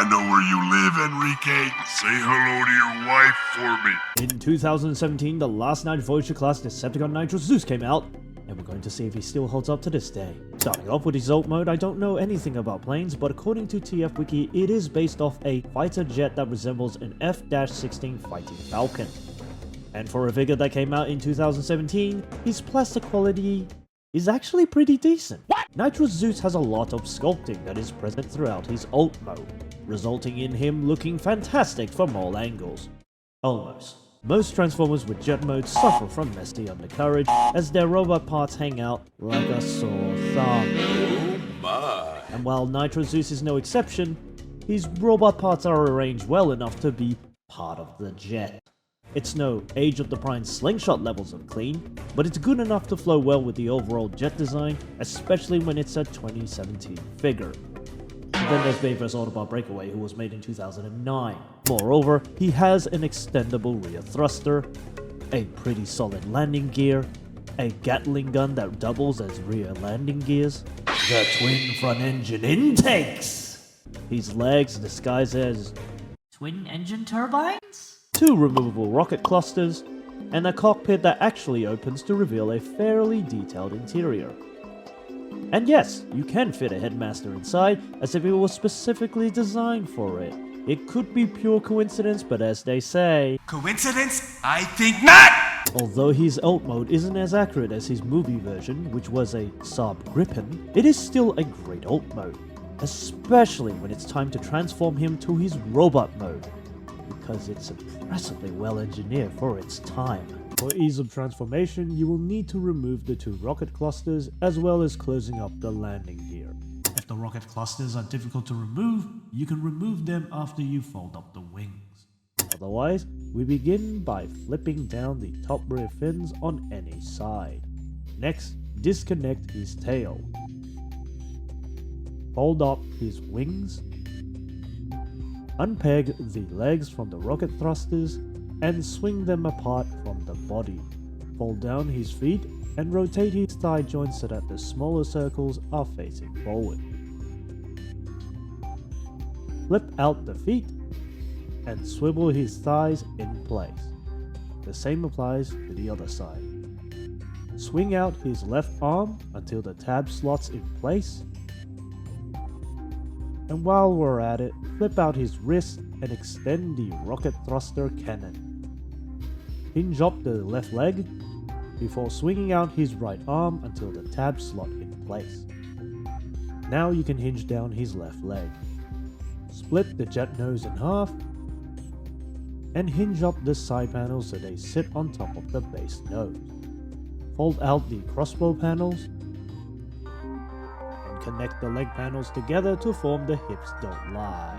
I know where you live, Enrique. Say hello to your wife for me. In 2017, the last Night Voyager class Decepticon Nitro Zeus came out, and we're going to see if he still holds up to this day. Starting off with his ult mode, I don't know anything about planes, but according to TfWiki, it is based off a fighter jet that resembles an F-16 fighting Falcon. And for a figure that came out in 2017, his plastic quality is actually pretty decent. Nitro Zeus has a lot of sculpting that is present throughout his ult mode, resulting in him looking fantastic from all angles. Almost. Most Transformers with jet mode suffer from messy undercarriage as their robot parts hang out like a sore thumb. Oh my. And while Nitro Zeus is no exception, his robot parts are arranged well enough to be part of the jet. It's no Age of the Prime slingshot levels of clean, but it's good enough to flow well with the overall jet design, especially when it's a 2017 figure. Then there's Bay vs Autobot Breakaway, who was made in 2009. Moreover, he has an extendable rear thruster, a pretty solid landing gear, a Gatling gun that doubles as rear landing gears, the twin front engine intakes, his legs disguised as twin engine turbines? 2 removable rocket clusters, and a cockpit that actually opens to reveal a fairly detailed interior. And yes, you can fit a headmaster inside, as if it was specifically designed for it. It could be pure coincidence, but as they say, Coincidence? I think not! although his ult mode isn't as accurate as his movie version, which was a Saab Gripen, it is still a great ult mode, especially when it's time to transform him to his robot mode, because it's impressively well engineered for its time. For ease of transformation, you will need to remove the 2 rocket clusters as well as closing up the landing gear. If the rocket clusters are difficult to remove, you can remove them after you fold up the wings. Otherwise, we begin by flipping down the top rear fins on any side. Next, disconnect his tail. Fold up his wings. Unpeg the legs from the rocket thrusters and swing them apart from the body. Fold down his feet and rotate his thigh joints so that the smaller circles are facing forward. Flip out the feet and swivel his thighs in place. The same applies to the other side. Swing out his left arm until the tab slots in place. And while we're at it, flip out his wrist and extend the rocket thruster cannon. Hinge up the left leg before swinging out his right arm until the tabs slot in place. Now you can hinge down his left leg. Split the jet nose in half and hinge up the side panels so they sit on top of the base nose. Fold out the crossbow panels and connect the leg panels together to form the hips don't lie.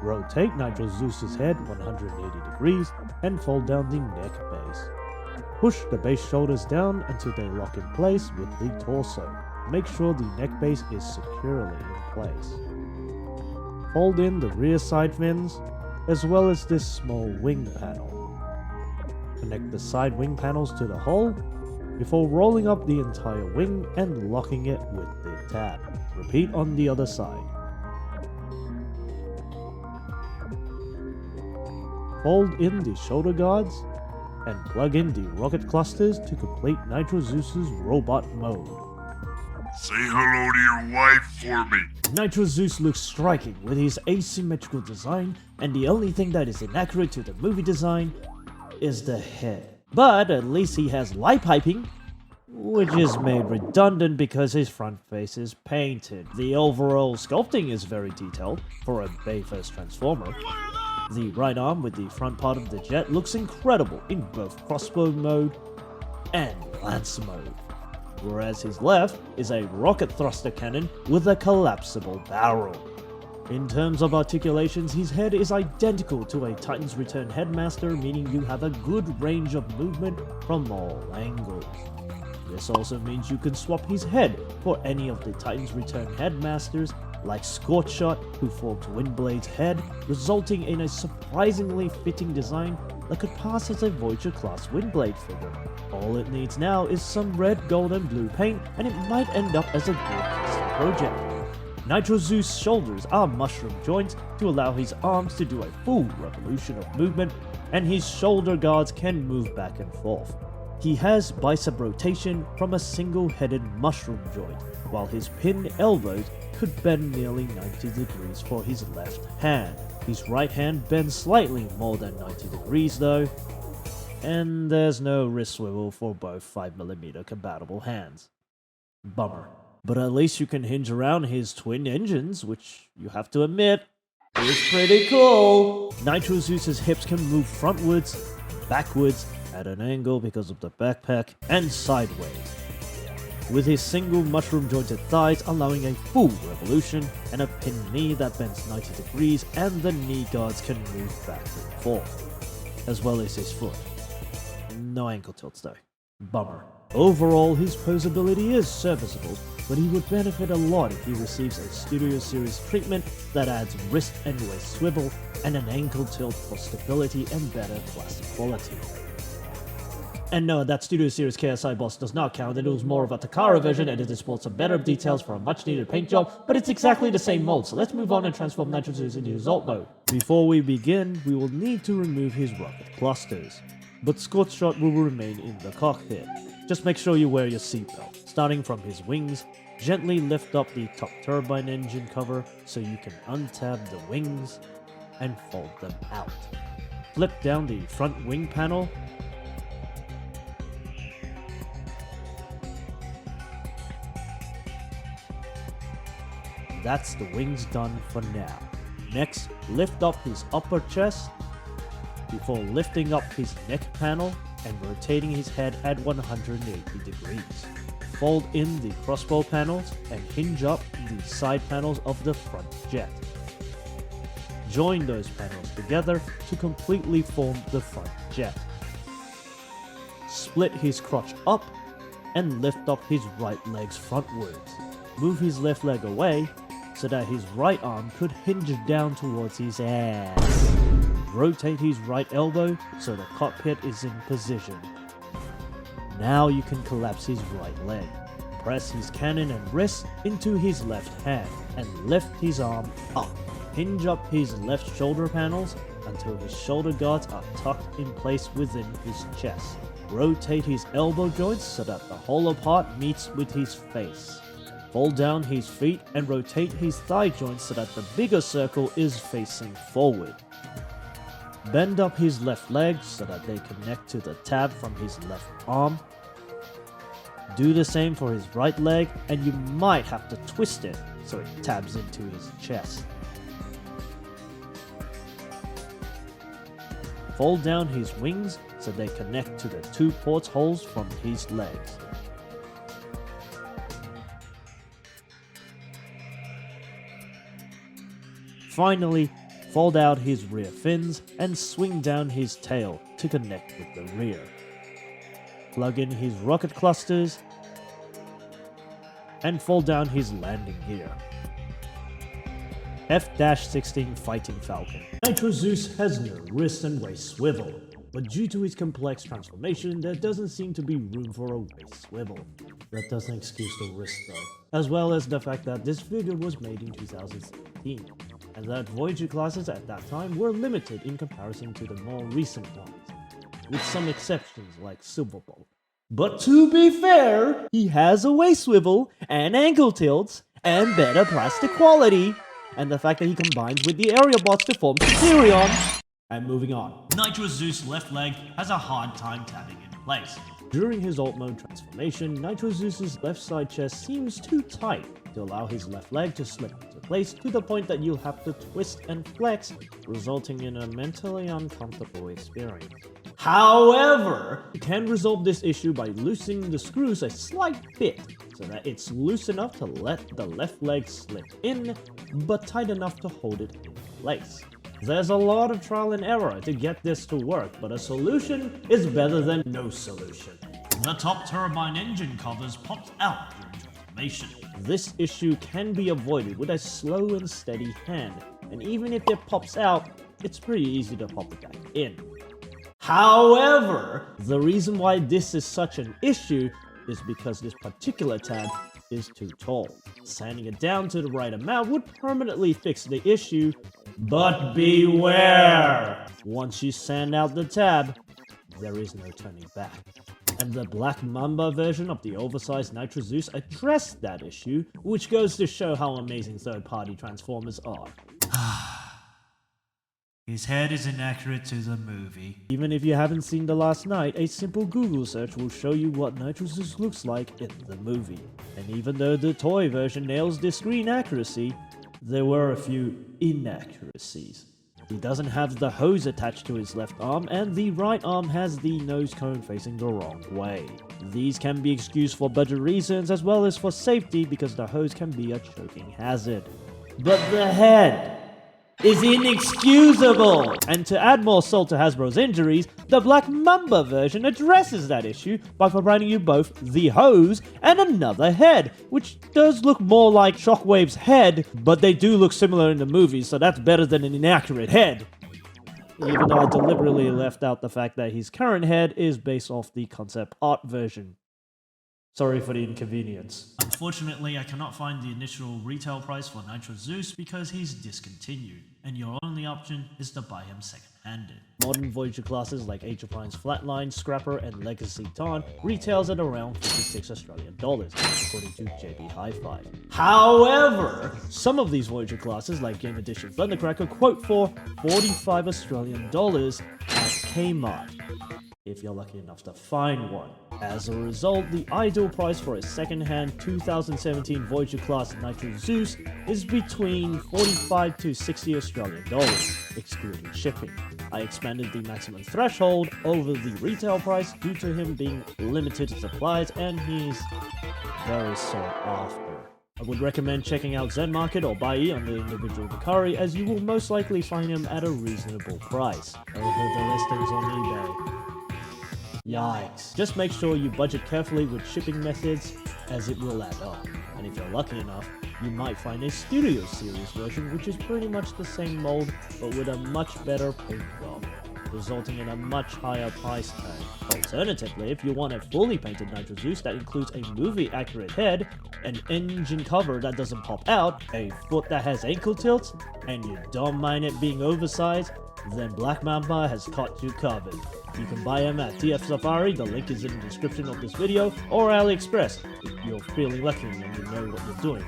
Rotate Nitro Zeus's head 180 degrees and fold down the neck base. Push the base shoulders down until they lock in place with the torso. Make sure the neck base is securely in place. Fold in the rear side fins as well as this small wing panel. Connect the side wing panels to the hull before rolling up the entire wing and locking it with the tab. Repeat on the other side. Fold in the shoulder guards, and plug in the rocket clusters to complete Nitro Zeus's robot mode. Say hello to your wife for me. Nitro Zeus looks striking with his asymmetrical design, and the only thing that is inaccurate to the movie design is the head. But at least he has light piping, which is made redundant because his front face is painted. The overall sculpting is very detailed for a Bayverse Transformer. The right arm with the front part of the jet looks incredible in both crossbow mode and lance mode, whereas his left is a rocket thruster cannon with a collapsible barrel. In terms of articulations, his head is identical to a Titan's Return headmaster, meaning you have a good range of movement from all angles. This also means you can swap his head for any of the Titan's Return headmasters like Scorchshot, who formed Windblade's head, resulting in a surprisingly fitting design that could pass as a Voyager-class Windblade figure. All it needs now is some red, gold and blue paint, and it might end up as a good custom project. Nitro Zeus' shoulders are mushroom joints to allow his arms to do a full revolution of movement, and his shoulder guards can move back and forth. He has bicep rotation from a single-headed mushroom joint, while his pinned elbows could bend nearly 90 degrees for his left hand. His right hand bends slightly more than 90 degrees though, and there's no wrist swivel for both 5mm compatible hands. Bummer. But at least you can hinge around his twin engines, which you have to admit is pretty cool. Nitro Zeus' hips can move frontwards, backwards, at an angle because of the backpack, and sideways, with his single mushroom jointed thighs allowing a full revolution, and a pinned knee that bends 90 degrees, and the knee guards can move back and forth, as well as his foot. No ankle tilts though. Bummer. Overall, his posability is serviceable, but he would benefit a lot if he receives a Studio Series treatment that adds wrist and waist swivel, and an ankle tilt for stability and better plastic quality. And no, that Studio Series KSI boss does not count, and it was more of a Takara version, and it sports some better details for a much needed paint job, but it's exactly the same mold, so let's move on and transform Nitro Zeus into his alt mode. Before we begin, we will need to remove his rocket clusters, but Scorch Shot will remain in the cockpit. Just make sure you wear your seatbelt. Starting from his wings, gently lift up the top turbine engine cover so you can untab the wings and fold them out. Flip down the front wing panel. That's the wings done for now. Next, lift up his upper chest before lifting up his neck panel and rotating his head at 180 degrees. Fold in the crossbow panels and hinge up the side panels of the front jet. Join those panels together to completely form the front jet. Split his crotch up and lift up his right legs frontwards. Move his left leg away so that his right arm could hinge down towards his ass. Rotate his right elbow so the cockpit is in position. Now you can collapse his right leg. Press his cannon and wrist into his left hand and lift his arm up. Hinge up his left shoulder panels until his shoulder guards are tucked in place within his chest. Rotate his elbow joints so that the hollow part meets with his face. Fold down his feet and rotate his thigh joints so that the bigger circle is facing forward. Bend up his left leg so that they connect to the tab from his left arm. Do the same for his right leg, and you might have to twist it so it tabs into his chest. Fold down his wings so they connect to the two portholes from his legs. Finally, fold out his rear fins and swing down his tail to connect with the rear. Plug in his rocket clusters and fold down his landing gear. F-16 Fighting Falcon. Nitro Zeus has no wrist and waist swivel, but due to his complex transformation, there doesn't seem to be room for a waist swivel. That doesn't excuse the wrist though, as well as the fact that this figure was made in 2016. And that Voyager classes at that time were limited in comparison to the more recent ones, with some exceptions like Silver Bolt. But to be fair, he has a waist swivel, and ankle tilts, and better plastic quality, and the fact that he combines with the area bots to form Superion. And moving on. Nitro Zeus' left leg has a hard time tabbing in place. During his alt mode transformation, Nitro Zeus' left side chest seems too tight to allow his left leg to slip into place to the point that you'll have to twist and flex, resulting in a mentally uncomfortable experience. However, you can resolve this issue by loosening the screws a slight bit so that it's loose enough to let the left leg slip in, but tight enough to hold it in place. There's a lot of trial and error to get this to work, but a solution is better than no solution. The top turbine engine covers popped out during transformation. This issue can be avoided with a slow and steady hand, and even if it pops out, it's pretty easy to pop it back in. However, the reason why this is such an issue is because this particular tab is too tall. Sanding it down to the right amount would permanently fix the issue, but beware! Once you sand out the tab, there is no turning back. And the Black Mamba version of the oversized Nitro Zeus addressed that issue, which goes to show how amazing third-party transformers are. His head is inaccurate to the movie. Even if you haven't seen The Last Night, a simple Google search will show you what Nitro Zeus looks like in the movie. And even though the toy version nails the screen accuracy, there were a few inaccuracies. He doesn't have the hose attached to his left arm, and the right arm has the nose cone facing the wrong way. These can be excused for budget reasons as well as for safety because the hose can be a choking hazard. But the head is inexcusable! And to add more salt to Hasbro's injuries, the Black Mamba version addresses that issue by providing you both the hose and another head, which does look more like Shockwave's head, but they do look similar in the movie, so that's better than an inaccurate head. Even though I deliberately left out the fact that his current head is based off the concept art version. Sorry for the inconvenience. Unfortunately, I cannot find the initial retail price for Nitro Zeus because he's discontinued, and your only option is to buy him second-handed. Modern Voyager classes like Age of Pines Flatline, Scrapper, and Legacy Dawn retails at around $56 Australian, according to JB Hi-Fi. However, some of these Voyager classes like Game Edition Thundercracker quote for $45 Australian at Kmart, if you're lucky enough to find one. As a result, the ideal price for a second-hand 2017 Voyager class Nitro Zeus is between $45 to $60 Australian, excluding shipping. I expanded the maximum threshold over the retail price due to him being limited supplies and he's very sought after. I would recommend checking out Zen Market or Bai on the individual Vicari as you will most likely find him at a reasonable price over the listings on eBay. Yikes. Just make sure you budget carefully with shipping methods as it will add up. And if you're lucky enough, you might find a Studio Series version which is pretty much the same mold but with a much better paint job, resulting in a much higher price tag. Alternatively, if you want a fully painted Nitro Zeus that includes a movie accurate head, an engine cover that doesn't pop out, a foot that has ankle tilts, and you don't mind it being oversized, then Black Mamba has caught you covered. You can buy him at TF Safari, the link is in the description of this video, or AliExpress if you're feeling lucky and you know what you're doing.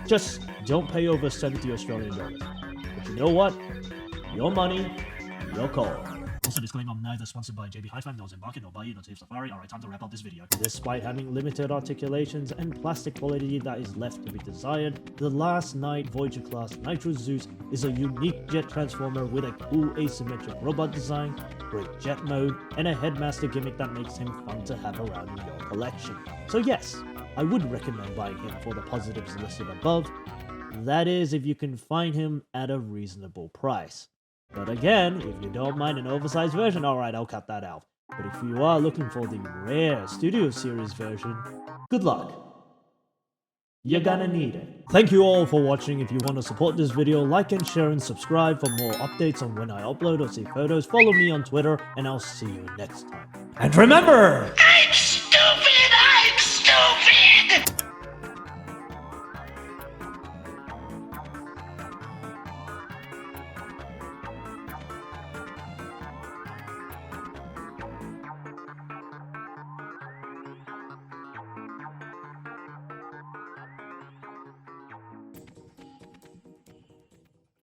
Just don't pay over $70 Australian. But you know what? Your money, your call. Also disclaimer, I'm neither sponsored by JB Hi-Fi, nor Zen Market, nor Bai, nor TF Safari. Alright, time to wrap up this video. Despite having limited articulations and plastic quality that is left to be desired, the Last Night Voyager class Nitro Zeus is a unique jet transformer with a cool asymmetric robot design, great jet mode, and a headmaster gimmick that makes him fun to have around in your collection. So yes, I would recommend buying him for the positives listed above. That is, if you can find him at a reasonable price. But again, if you don't mind an oversized version, alright, I'll cut that out. But if you are looking for the rare Studio Series version, good luck. You're gonna need it. Thank you all for watching. If you want to support this video, like and share and subscribe for more updates on when I upload or see photos. Follow me on Twitter, and I'll see you next time. And remember, I'm stupid!